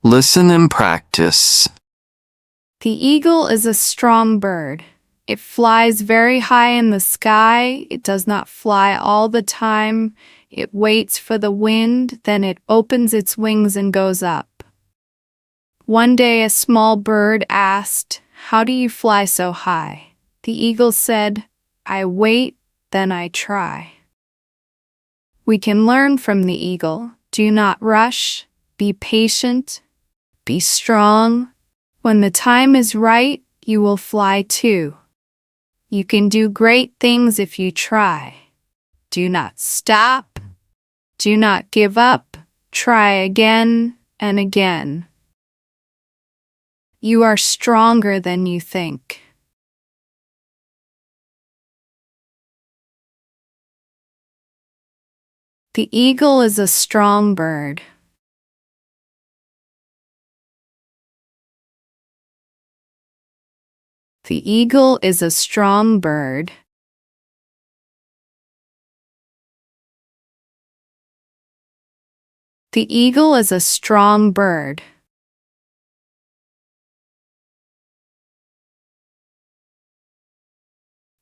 Listen and practice. The eagle is a strong bird. It flies very high in the sky. It does not fly all the time. It waits for the wind, then it opens its wings and goes up. One day a small bird asked, "How do you fly so high?" The eagle said, "I wait, then I try." We can learn from the eagle. Do not rush. Be patient. Be strong. When the time is right, you will fly too. You can do great things if you try. Do not stop. Do not give up. Try again and again. You are stronger than you think. The eagle is a strong bird. The eagle is a strong bird. The eagle is a strong bird.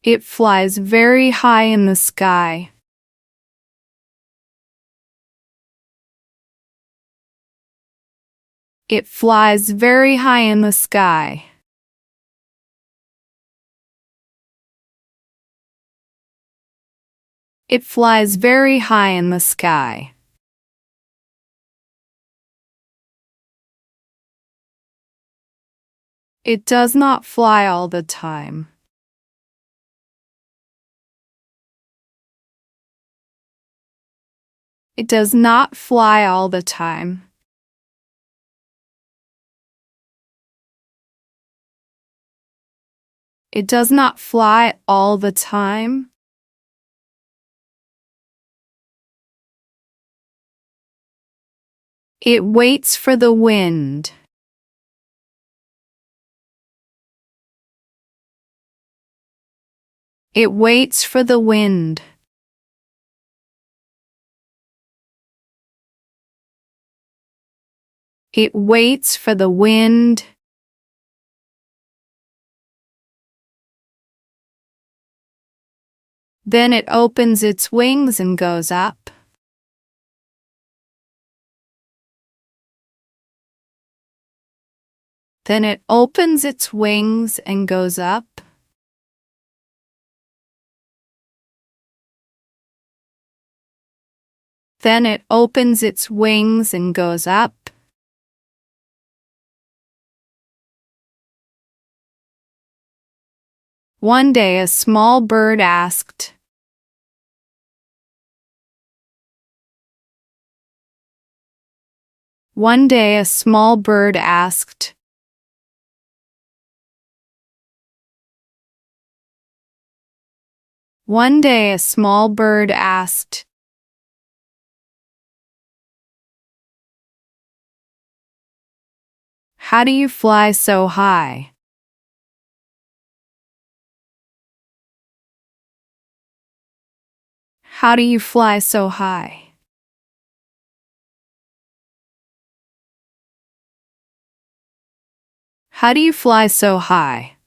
It flies very high in the sky. It flies very high in the sky. It flies very high in the sky. It does not fly all the time. It does not fly all the time. It does not fly all the time. It waits for the wind. It waits for the wind. It waits for the wind. Then it opens its wings and goes up. Then it opens its wings and goes up. Then it opens its wings and goes up. One day a small bird asked, One day a small bird asked, One day a small bird asked, "How do you fly so high?" How do you fly so high? How do you fly so high?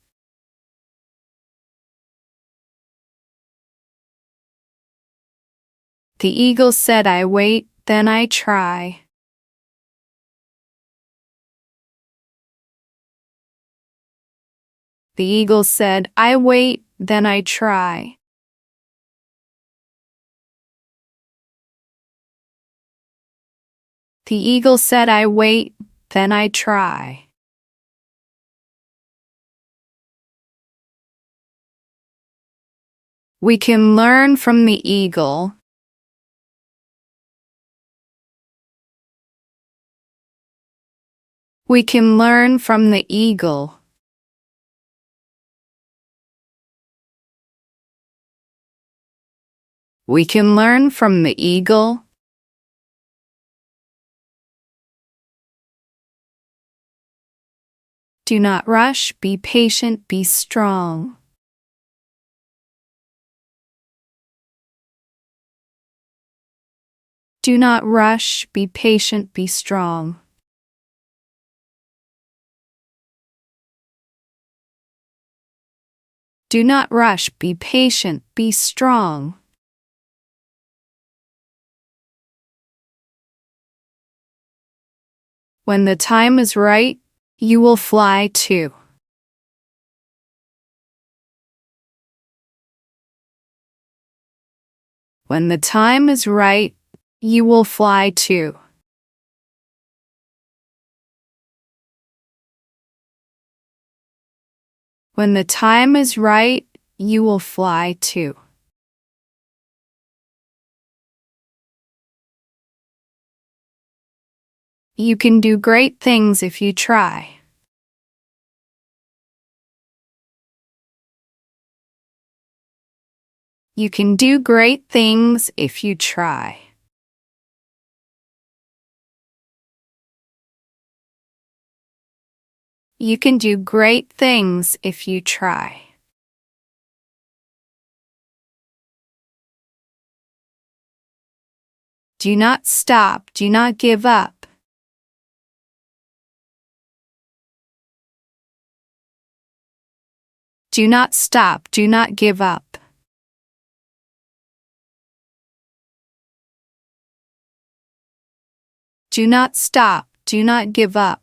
The eagle said, "I wait, then I try." The eagle said, "I wait, then I try." The eagle said, "I wait, then I try." We can learn from the eagle. We can learn from the eagle. We can learn from the eagle. Do not rush, be patient, be strong. Do not rush, be patient, be strong. Do not rush, be patient, be strong. When the time is right, you will fly too. When the time is right, you will fly too. When the time is right, you will fly too. You can do great things if you try. You can do great things if you try. You can do great things if you try. Do not stop, do not give up. Do not stop, do not give up. Do not stop, do not give up.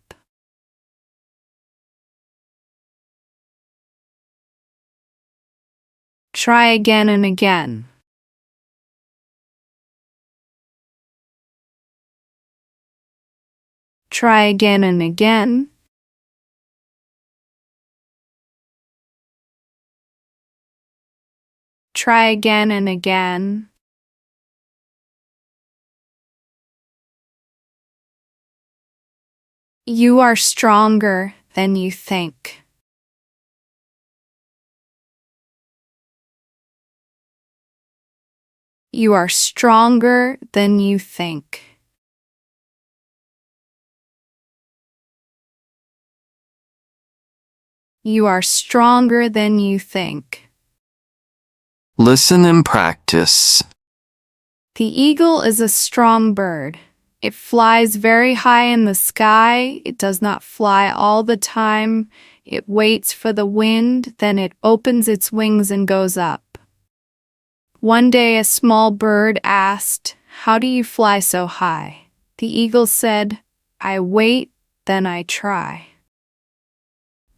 Try again and again. Try again and again. Try again and again. You are stronger than you think. You are stronger than you think. You are stronger than you think. Listen and practice. The eagle is a strong bird. It flies very high in the sky. It does not fly all the time. It waits for the wind, then it opens its wings and goes up. One day a small bird asked, "How do you fly so high?" The eagle said, "I wait, then I try."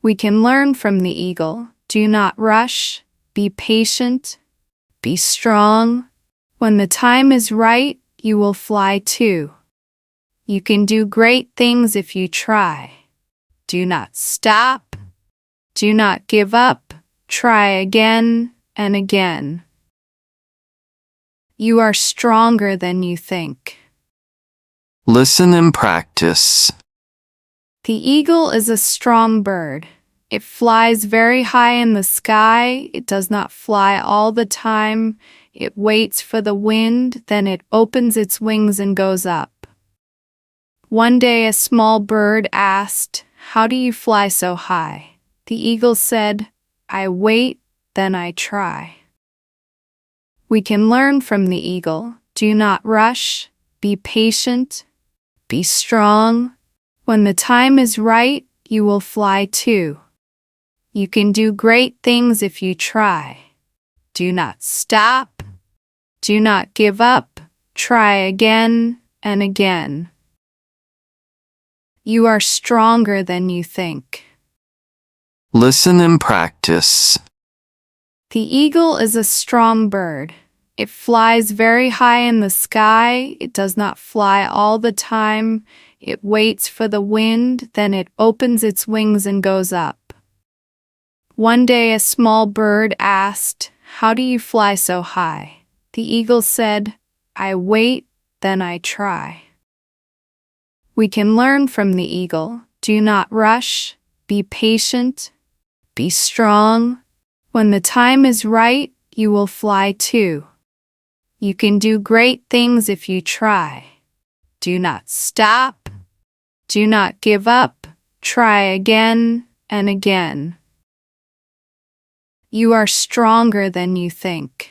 We can learn from the eagle. Do not rush. Be patient. Be strong. When the time is right, you will fly too. You can do great things if you try. Do not stop. Do not give up. Try again and again. You are stronger than you think. Listen and practice. The eagle is a strong bird. It flies very high in the sky. It does not fly all the time. It waits for the wind, then it opens its wings and goes up. One day a small bird asked, "How do you fly so high?" The eagle said, "I wait, then I try." We can learn from the eagle. Do not rush. Be patient. Be strong. When the time is right, you will fly too. You can do great things if you try. Do not stop. Do not give up. Try again and again. You are stronger than you think. Listen and practice. The eagle is a strong bird. It flies very high in the sky. It does not fly all the time. It waits for the wind, then it opens its wings and goes up. One day a small bird asked, "How do you fly so high?" The eagle said, "I wait, then I try." We can learn from the eagle. Do not rush. Be patient. Be strong. When the time is right, you will fly too. You can do great things if you try. Do not stop. Do not give up. Try again and again. You are stronger than you think.